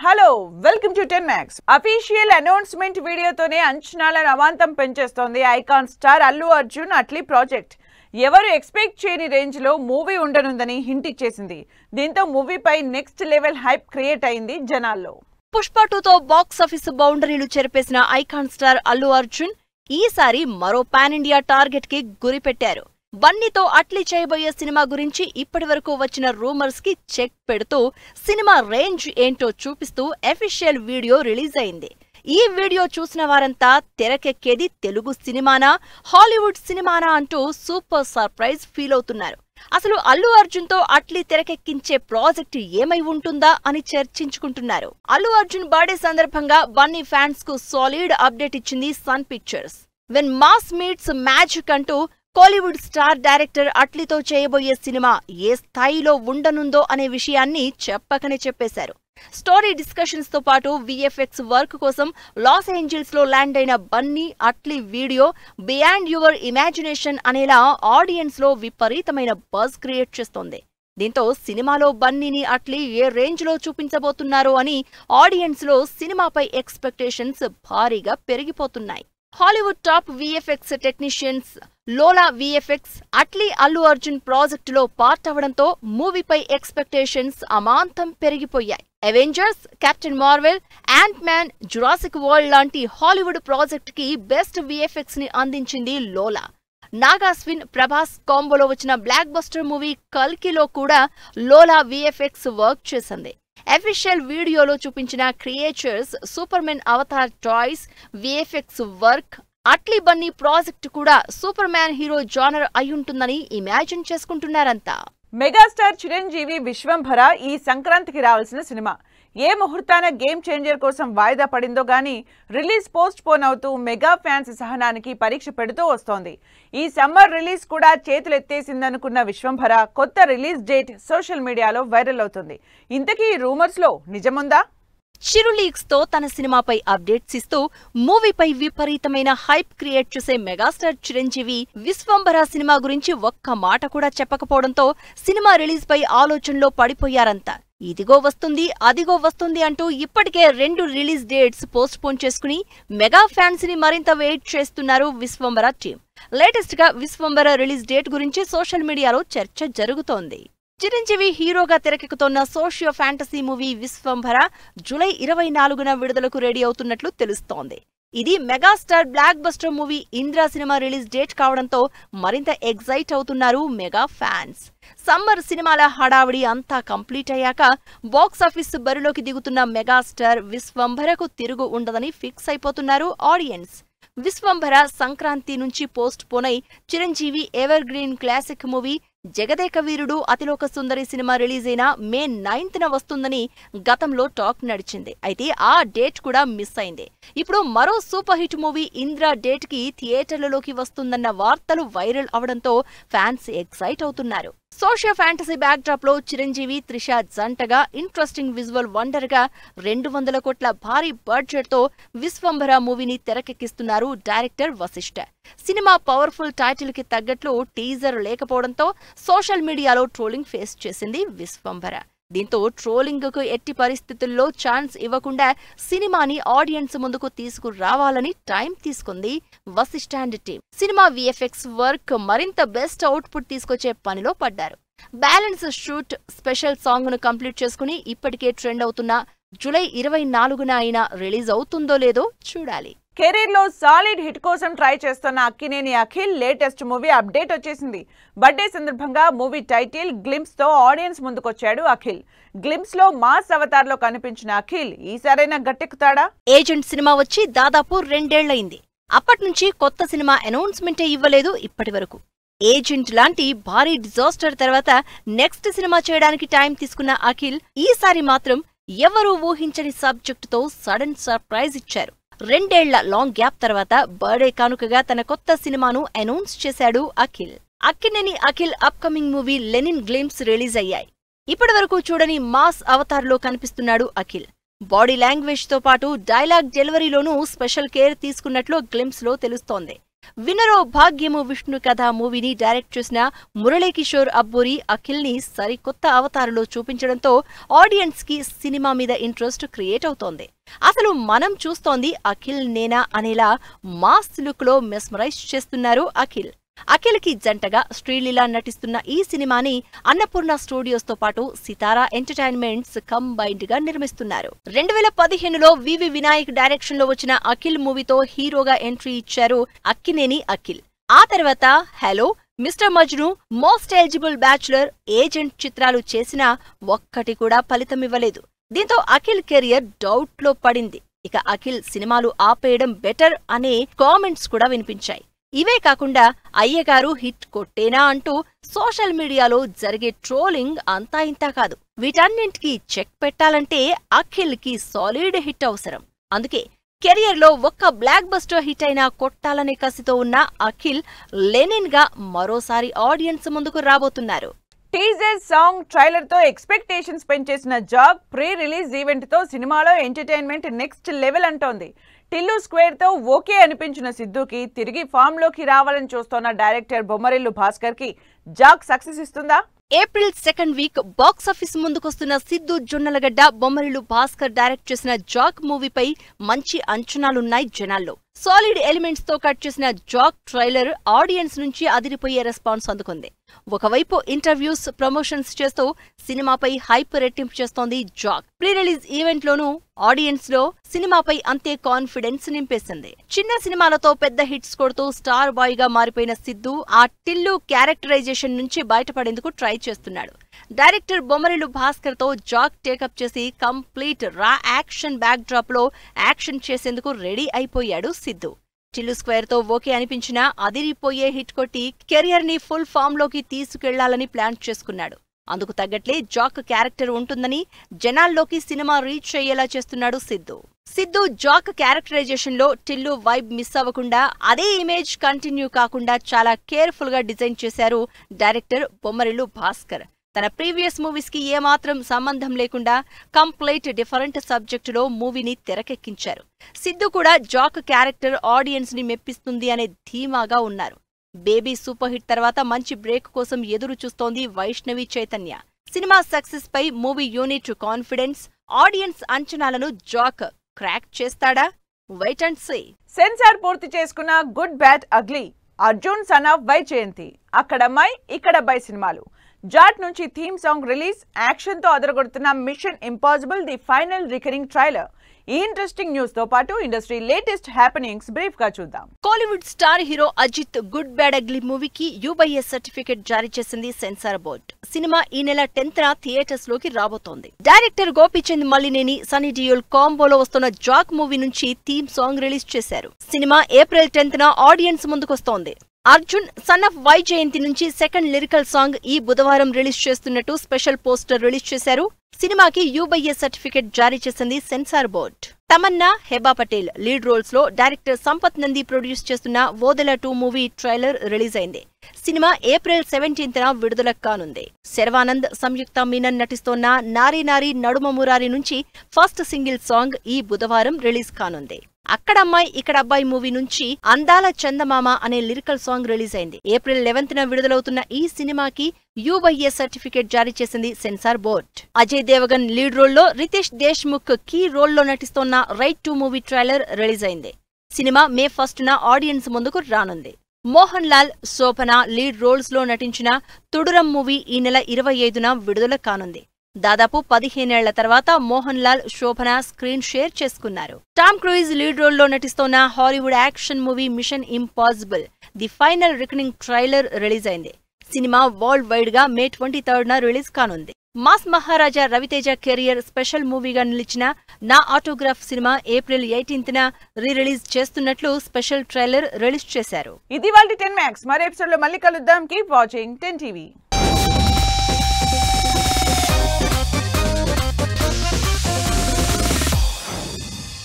Hello welcome to 10 Max. Official announcement వీడియోతోనే అంచనాలను అమాంతం పెంచేస్తోంది icon star Allu Arjun Atlee project. ఎవరు ఎక్స్పెక్ట్ చేయని రేంజ్ లో మూవీ ఉండనుందని హింట్ ఇచ్చేసింది. దీంతో మూవీపై నెక్స్ట్ లెవెల్ హైప్ క్రియేట్ అయింది జనాల్లో. పుష్ప 2తో బాక్స్ ఆఫీస్ బౌండరీలు చెరిపేసిన ఐకాన్ స్టార్ అల్లు అర్జున్ ఈసారి మరో పాన్ ఇండియా టార్గెట్ కి గురి పెట్టారు. బన్నీతో అట్లీ చేయబోయే సినిమా గురించి ఇప్పటివరకు వచ్చిన రూమర్స్ కి చెక్ పెడుతూ సినిమా రేంజ్ ఏంటో చూపిస్తూ అఫీషియల్ వీడియో రిలీజ్ అయింది. ఈ వీడియో చూసిన వారంతా తెరకెక్కేది తెలుగు సినిమానా, హాలీవుడ్ సినిమానా అంటూ సూపర్ సర్ప్రైజ్ ఫీల్ అవుతున్నారు. అసలు అల్లు అర్జున్ తో అట్లీ తెరకెక్కించే ప్రాజెక్ట్ ఏమై ఉంటుందా అని చర్చించుకుంటున్నారు. అల్లు అర్జున్ బర్త్డే సందర్భంగా బన్నీ ఫ్యాన్స్ కు సాలిడ్ అప్డేట్ ఇచ్చింది Sun Pictures. When mass meets magic అంటూ కోలీవుడ్ స్టార్ డైరెక్టర్ అట్లీతో చేయబోయే సినిమా ఏ స్థాయిలో ఉండనుందో అనే విషయాన్ని చెప్పకనే చెప్పేశారు. స్టోరీ డిస్కషన్స్ తో పాటు విఎఫ్ఎక్స్ వర్క్ కోసం లాస్ ఏంజల్స్ లో ల్యాండ్ అయిన Bunny Atlee video beyond your imagination అనేలా ఆడియన్స్ లో విపరీతమైన బజ్ క్రియేట్ చేస్తోంది. దీంతో సినిమాలో బన్నీని అట్లీ ఏ రేంజ్ లో చూపించబోతున్నారో అని ఆడియన్స్ లో సినిమాపై ఎక్స్పెక్టేషన్స్ భారీగా పెరిగిపోతున్నాయి. Hollywood top VFX technicians Lola VFX Atlee Allu Arjun ప్రాజెక్టులో పార్ట్ అవడంతో మూవీపై ఎక్స్పెక్టేషన్స్ అమాంతం పెరిగిపోయాయి. Avengers, Captain Marvel, Ant Man, Jurassic World లాంటి హాలీవుడ్ ప్రాజెక్ట్ కి బెస్ట్ విఎఫ్ఎక్స్ ని అందించింది లోలా. నాగాస్విన్, ప్రభాస్ కాంబోలో వచ్చిన బ్లాక్ బస్టర్ మూవీ కల్కిలో కూడా లోలా విఎఫ్ఎక్స్ వర్క్ చేసింది. అఫీషియల్ వీడియోలో చూపించిన creatures, super men avatar toys, VFX work, Atlee Bunny project కూడా సూపర్ మ్యాన్ హీరో జానర్ అయ్యుంటుందని ఇమాజిన్ చేసుకుంటున్నారంతా. మెగాస్టార్ చిరంజీవి విశ్వంభర ఈ సంక్రాంతికి రావాల్సిన సినిమా ఏ ముహూర్తాన గేమ్ చేంజర్ కోసం వాయిదా పడిందో గానీ రిలీజ్ పోస్ట్ పోన్ అవుతూ మెగా ఫ్యాన్స్ సహనానికి పరీక్ష పెడుతూ వస్తోంది. ఈ సమ్మర్ రిలీజ్ కూడా చేతులెత్తేసిందనుకున్న విశ్వంభర కొత్త రిలీజ్ డేట్ సోషల్ మీడియాలో వైరల్ అవుతుంది. ఇంతకీ ఈ రూమర్స్ లో నిజముందా? చిరు లీక్స్ తో తన సినిమాపై అప్డేట్స్ ఇస్తూ మూవీపై విపరీతమైన హైప్ క్రియేట్ చేసే మెగాస్టార్ చిరంజీవి విశ్వంభర సినిమా గురించి ఒక్క మాట కూడా చెప్పకపోవడంతో సినిమా రిలీజ్ పై ఆలోచనలో పడిపోయారంతా. ఇదిగో వస్తుంది, అదిగో వస్తుంది అంటూ ఇప్పటికే 2 రిలీజ్ డేట్స్ పోస్ట్ పోన్ చేసుకుని మెగా ఫ్యాన్స్ ని మరింత వెయిట్ చేస్తున్నారు విశ్వంభర టీం. లేటెస్ట్ గా విశ్వంభర రిలీజ్ డేట్ గురించి సోషల్ మీడియాలో చర్చ జరుగుతోంది. చిరంజీవి హీరోగా తెరకెక్కుతోన్న socio fantasy movie Vishwambhara July 24న విడుదలకు రెడీ అవుతున్నట్లు తెలుస్తోంది. ఇది megastar block buster movie Indra cinema release date కావడంతో మరింత ఎగ్జైట్ అవుతున్నారు మెగా ఫ్యాన్స్. సమ్మర్ సినిమాల హడావిడి అంతా కంప్లీట్ అయ్యాక బాక్సాఫీస్ బరిలోకి దిగుతున్న మెగాస్టార్ విశ్వంభరకు తిరుగు ఉండదని ఫిక్స్ అయిపోతున్నారు ఆడియన్స్. విశ్వంభర సంక్రాంతి నుంచి పోస్ట్ పోనై Chiranjeevi evergreen classic movie Jagadeka Veerudu Athiloka Sundari cinema release అయిన మే 9న వస్తుందని గతంలో టాక్ నడిచింది. అయితే ఆ డేట్ కూడా మిస్ అయింది. ఇప్పుడు మరో super hit movie Indra date కి థియేటర్లలోకి వస్తుందన్న వార్తలు వైరల్ అవడంతో ఫ్యాన్స్ ఎక్సైట్ అవుతున్నారు. సోషియో ఫ్యాంటసీ బ్యాక్ డ్రాప్ లో చిరంజీవి, త్రిష జంటగా ఇంట్రెస్టింగ్ విజువల్ వండర్ గా 200 కోట్ల భారీ బడ్జెట్ తో విశ్వంభర మూవీని తెరకెక్కిస్తున్నారు director Vashishta. Cinema powerful title కి తగ్గట్లు టీజర్ లేకపోవడంతో సోషల్ మీడియాలో ట్రోలింగ్ ఫేస్ చేసింది విశ్వంభర. దీంతో ట్రోలింగ్ కు ఎట్టి పరిస్థితుల్లో ఛాన్స్ ఇవ్వకుండా సినిమాని ఆడియన్స్ ముందుకు తీసుకురావాలని టైం తీసుకుంది వశిష్ఠ అండ్ టీం. సినిమా విఎఫ్ఎక్స్ వర్క్ మరింత బెస్ట్ అవుట్పుట్ తీసుకొచ్చే పనిలో పడ్డారు. బ్యాలెన్స్ షూట్, స్పెషల్ సాంగ్ ను కంప్లీట్ చేసుకుని ఇప్పటికే ట్రెండ్ అవుతున్న జూలై 24న అయినా రిలీజ్ అవుతుందో లేదో చూడాలి. కెరీర్ లో సాలిడ్ హిట్ కోసం ట్రై చేస్తున్న Akkineni Akhil latest movie update వచ్చేసింది. బర్త్డే సందర్భంగా మూవీ టైటిల్ గ్లింప్స్ తో ఆడియన్స్ ముందుకొచ్చాడు అఖిల్. గ్లింప్స్ లో మాస్ అవతార్ లో కనిపించిన అఖిల్ ఈసారైనా గట్టెక్కుతాడా? ఏజెంట్ సినిమా వచ్చి దాదాపు 2 ఏళ్లయింది. అప్పట్నుంచి కొత్త సినిమా అనౌన్స్మెంటే ఇవ్వలేదు ఇప్పటి వరకు. ఏజెంట్ లాంటి భారీ డిజాస్టర్ తర్వాత నెక్స్ట్ సినిమా చేయడానికి టైం తీసుకున్న అఖిల్ ఈసారి మాత్రం ఎవరూ ఊహించని సబ్జెక్టుతో సడన్ సర్ప్రైజ్ ఇచ్చారు. 2 ఏళ్ల లాంగ్ గ్యాప్ తర్వాత బర్త్డే కానుకగా తన కొత్త సినిమాను అనౌన్స్ చేశాడు Akhil. Akkineni Akhil upcoming movie Lenin glimpses release అయ్యాయి. ఇప్పటి వరకు చూడని మాస్ అవతార్ లో కనిపిస్తున్నాడు అఖిల్. బాడీ లాంగ్వేజ్ తో పాటు డైలాగ్ డెలివరీలోనూ స్పెషల్ కేర్ తీసుకున్నట్లు గ్లింప్స్ లో తెలుస్తోంది. వినరో భాగ్యము విష్ణు కథ మూవీని డైరెక్ట్ చేసిన మురళీకిషోర్ అబ్బూరి అఖిల్ ని సరికొత్త అవతారంలో చూపించడంతో ఆడియన్స్ కి సినిమా మీద ఇంట్రెస్ట్ క్రియేట్ అవుతోంది. అసలు మనం చూస్తోంది అఖిల్ నేనా అనేలా మాస్ లుక్ లో మెస్మరైజ్ చేస్తున్నారు అఖిల్. అఖిల్ కి జంటగా శ్రీలీల నటిస్తున్న ఈ సినిమాని అన్నపూర్ణ స్టూడియోస్ తో పాటు సితారా ఎంటర్టైన్మెంట్స్ కంబైన్డ్ గా నిర్మిస్తున్నారు. 2015లో వివి వినాయక్ డైరెక్షన్ లో వచ్చిన అఖిల్ మూవీతో హీరోగా ఎంట్రీ ఇచ్చారు అక్కినేని అఖిల్. ఆ తర్వాత hello, mister Majnu, most eligible bachelor, agent చిత్రాలు చేసినా ఒక్కటి కూడా ఫలితమివ్వలేదు. దీంతో అఖిల్ కెరియర్ డౌట్ లో పడింది. ఇక అఖిల్ సినిమాలు ఆపేయడం బెటర్ అనే కామెంట్స్ కూడా వినిపించాయి. ఇవే కాకుండా అయ్యగారు హిట్ కొట్టేనా అంటూ సోషల్ మీడియాలో జరిగే ట్రోలింగ్ అంతా ఇంతా కాదు. వీటన్నింటికీ చెక్ పెట్టాలంటే అఖిల్ కి సాలిడ్ హిట్ అవసరం. అందుకే కెరియర్ లో ఒక్క బ్లాక్ బస్టర్ హిట్ అయినా కొట్టాలనే కసితో ఉన్న అఖిల్ లెనిన్ గా మరోసారి ఆడియన్స్ ముందుకు రాబోతున్నారు. టీజర్, సాంగ్, ట్రైలర్ తో ఎక్స్పెక్టేషన్స్ పెంచేసిన జాక్ ప్రీ రిలీజ్ ఈవెంట్ తో సినిమాలో ఎంటర్టైన్మెంట్ నెక్స్ట్ లెవెల్ అంటోంది. టిల్లు స్క్వేర్ తో ఓకే అనిపించిన సిద్ధుకి తిరిగి ఫామ్ లోకి రావాలని చూస్తోన్న డైరెక్టర్ బొమ్మరిల్లు భాస్కర్ కి జాక్ సక్సెస్ ఇస్తుందా? ఏప్రిల్ 2nd వీక్ బాక్సాఫీస్ ముందుకొస్తున్న సిద్ధు జొన్నలగడ్డ, బొమ్మరిల్లు భాస్కర్ డైరెక్ట్ చేసిన జాక్ మూవీపై మంచి అంచనాలున్నాయి జనాల్లో. సాలిడ్ ఎలిమెంట్స్ తో కట్ చేసిన జాక్ ట్రైలర్ ఆడియన్స్ నుంచి అదిరిపోయే రెస్పాన్స్ అందుకుంది. ఒకవైపు ఇంటర్వ్యూస్, ప్రమోషన్స్ చేస్తూ సినిమాపై హైప్ రెట్టింపు చేస్తోంది జాక్. ప్రీ రిలీజ్ ఈవెంట్ లోనూ ఆడియన్స్ లో సినిమాపై అంతే కాన్ఫిడెన్స్ నింపేసింది. చిన్న సినిమాలతో పెద్ద హిట్స్ కొడుతూ స్టార్ బాయ్ గా మారిపోయిన సిద్ధు ఆ టిల్లు క్యారెక్టరైజేషన్ నుంచి బయటపడేందుకు ట్రై చేస్తున్నాడు. డైరెక్టర్ బొమ్మరిల్లు భాస్కర్ తో జాక్ టేకప్ చేసి కంప్లీట్ రా యాక్షన్ బ్యాక్ డ్రాప్ లో యాక్షన్ చేసేందుకు రెడీ అయిపోయాడు సిద్ధు. టిల్లు స్క్వేర్ తో ఓకే అనిపించినా అదిరిపోయే హిట్ కొట్టి కెరియర్ ని ఫుల్ ఫామ్ లోకి తీసుకెళ్లాలని ప్లాన్ చేసుకున్నాడు. అందుకు తగ్గట్లే జాక్ క్యారెక్టర్ ఉంటుందని జనాల్లోకి సినిమా రీచ్ అయ్యేలా చేస్తున్నాడు సిద్ధు. సిద్ధు జాక్ క్యారెక్టరైజేషన్ లో టిల్లు వైబ్ మిస్ అవ్వకుండా, అదే ఇమేజ్ కంటిన్యూ కాకుండా చాలా కేర్ఫుల్ గా డిజైన్ చేశారు డైరెక్టర్ బొమ్మరిల్లు భాస్కర్. తన ప్రీవియస్ మూవీస్ కి ఏమాత్రం సంబంధం లేకుండా కంప్లీట్ డిఫరెంట్ సబ్జెక్టులో మూవీని తెరకెక్కించారు. సిద్ధు కూడా జాక్ క్యారెక్టర్ ఆడియన్స్ ని మెప్పిస్తుంది అనే ధీమాగా ఉన్నారు. బేబీ సూపర్ హిట్ తర్వాత మంచి బ్రేక్ కోసం ఎదురు చూస్తోంది వైష్ణవి చైతన్య. సినిమా సక్సెస్ పై మూవీ యూనిట్ కాన్ఫిడెన్స్, ఆడియన్స్ అంచనాలను జాక్ క్రాక్ చేస్తాడా? Wait and see. సెన్సార్ పూర్తి చేసుకున్న good bad ugly, Arjun son of Vyjayanthi, Akkadammayi Ikkadabbayi సినిమాలు, జాట్ నుంచి థీమ్ సాంగ్ రిలీజ్, యాక్షన్ తో అదరగొడుతున్న mission impossible the final reckoning trailer. ఈ ఇంట్రెస్టింగ్ న్యూస్ తో పాటు ఇండస్ట్రీ లేటెస్ట్ హ్యాపెనింగ్స్ బ్రీఫ్ గా చూద్దాం. Kollywood star hero Ajith good bad ugly మూవీకి UBS సర్టిఫికెట్ జారీ చేసింది సెన్సార్ బోర్డ్. సినిమా ఈ నెల 10న థియేటర్స్ లోకి రాబోతోంది. డైరెక్టర్ గోపీచంద్ మల్లినేని, సన్నీ డియోల్ కాంబోలో వస్తున్న జాక్ మూవీ నుంచి థీమ్ సాంగ్ రిలీజ్ చేశారు. సినిమా ఏప్రిల్ 10న ఆడియన్స్ ముందుకొస్తోంది. అర్జున్ సన్ ఆఫ్ వైజయంతి నుంచి సెకండ్ లిరికల్ సాంగ్ ఈ బుధవారం రిలీజ్ చేస్తున్నట్టు స్పెషల్ పోస్టర్ రిలీజ్ చేశారు. సినిమాకి UBS సర్టిఫికెట్ జారీ చేసింది censor board. Tamannaah, Heba Patel lead roles లో డైరెక్టర్ సంపత్ నంది ప్రొడ్యూస్ చేస్తున్న ఓదెల 2 మూవీ ట్రైలర్ రిలీజ్ అయింది. సినిమా ఏప్రిల్ 17న విడుదల కానుంది. శర్వానంద్, సంయుక్త మీనన్ నటిస్తోన్న నారీ నారీ నడుమ మురారి నుంచి ఫస్ట్ సింగిల్ సాంగ్ ఈ బుధవారం రిలీజ్ కానుంది. అక్కడమ్మాయి ఇక్కడబ్బాయి మూవీ నుంచి అందాల చందమామ అనే లిరికల్ సాంగ్ రిలీజ్ అయింది. ఏప్రిల్ 11న విడుదలవుతున్న ఈ సినిమాకి UBS సర్టిఫికెట్ జారీ చేసింది censor board. Ajay Devgn lead రోల్లో, రితేష్ దేశ్ముఖ్ కీ రోల్లో నటిస్తోన్న రైట్ 2 మూవీ ట్రైలర్ రిలీజ్ అయింది. సినిమా మే 1న ఆడియన్స్ ముందుకు రానుంది. మోహన్ లాల్, శోభన లీడ్ రోల్స్ లో నటించిన తుడురం మూవీ ఈ నెల 25న విడుదల కానుంది. దాదాపు 15 ఏళ్ల తర్వాత మోహన్ లాల్, శోభన స్క్రీన్ షేర్ చేసుకున్నారు. టామ్ క్రూయిజ్ లీడ్ రోల్లో నటిస్తోన్న Hollywood action movie mission impossible the final reckoning trailer release అయింది. సినిమా వరల్డ్ వైడ్ గా మే 23న రిలీజ్ కానుంది. Mass Maharaja Ravi Teja career special మూవీగా నిలిచిన నా ఆటోగ్రాఫ్ సినిమా ఏప్రిల్ 18న రిలీజ్ చేస్తున్నట్లు స్పెషల్ ట్రైలర్ రిలీజ్ చేశారు. ఇది వాళ్ళ 10 Max. మరో ఎపిసోడ్ లో మళ్ళీ కలుద్దాం. Keep watching 10 TV.